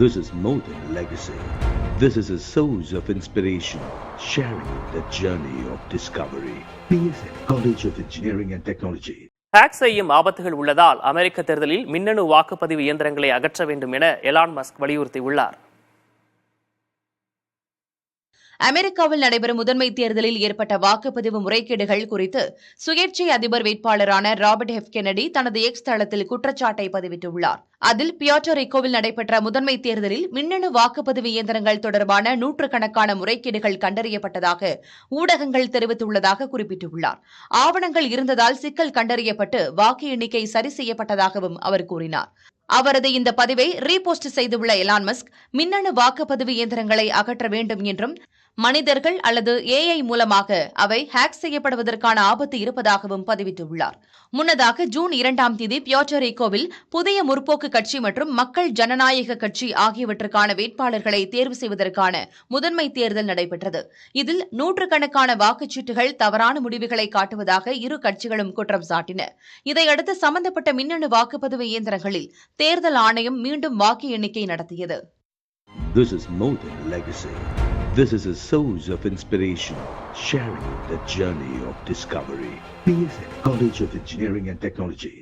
This is more than legacy. This is a source of inspiration, sharing the journey of discovery. PSN College of Engineering and Technology. Hack செய்யும் ஆபத்துகள் உள்ளதால் அமெரிக்க தேர்தலில் மின்னணு வாக்குப்பதிவு இயந்திரங்களை அகற்ற வேண்டும் என எலான் மஸ்க் வலியுறுத்தியுள்ளார். அமெரிக்காவில் நடைபெறும் முதன்மை தேர்தலில் ஏற்பட்ட வாக்குப்பதிவு முறைகேடுகள் குறித்து சுயேட்சை அதிபர் வேட்பாளரான ராபர்ட் எஃப் கென்னடி தனது எக்ஸ் தளத்தில் குற்றச்சாட்டை பதிவிட்டுள்ளார். அதில் பியோட்டோரிக்கோவில் நடைபெற்ற முதன்மை தேர்தலில் மின்னணு வாக்குப்பதிவு இயந்திரங்கள் தொடர்பான நூற்றுக்கணக்கான முறைகேடுகள் கண்டறியப்பட்டதாக ஊடகங்கள் தெரிவித்துள்ளதாக குறிப்பிட்டுள்ளார். ஆவணங்கள் இருந்ததால் சிக்கல் கண்டறியப்பட்டு வாக்கு எண்ணிக்கை சரி செய்யப்பட்டதாகவும் அவர் கூறினார். அவரது இந்த பதிவை ரீபோஸ்ட் செய்துள்ள எலான் மஸ்க் மின்னணு வாக்குப்பதிவு இயந்திரங்களை அகற்ற வேண்டும் என்றும் மனிதர்கள் அல்லது AI மூலமாக அவை ஹேக் செய்யப்படுவதற்கான ஆபத்து இருப்பதாகவும் பதிவிட்டுள்ளார். முன்னதாக ஜூன் 2ஆம் தேதி பியோட்டோரிக்கோவில் புதிய முற்போக்கு கட்சி மற்றும் மக்கள் ஜனநாயக கட்சி ஆகியவற்றுக்கான வேட்பாளர்களை தேர்வு செய்வதற்கான முதன்மை தேர்தல் நடைபெற்றது. இதில் நூற்றுக்கணக்கான வாக்குச்சீட்டுகள் தவறான முடிவுகளை காட்டுவதாக இரு கட்சிகளும் குற்றம் சாட்டின. இதையடுத்து சம்பந்தப்பட்ட மின்னணு வாக்குப்பதிவு இயந்திரங்களில் தேர்தல் ஆணையம் மீண்டும் வாக்கு எண்ணிக்கை நடத்தியது. This is more than legacy. This is a source of inspiration, sharing the journey of discovery. PSN College of Engineering and Technology.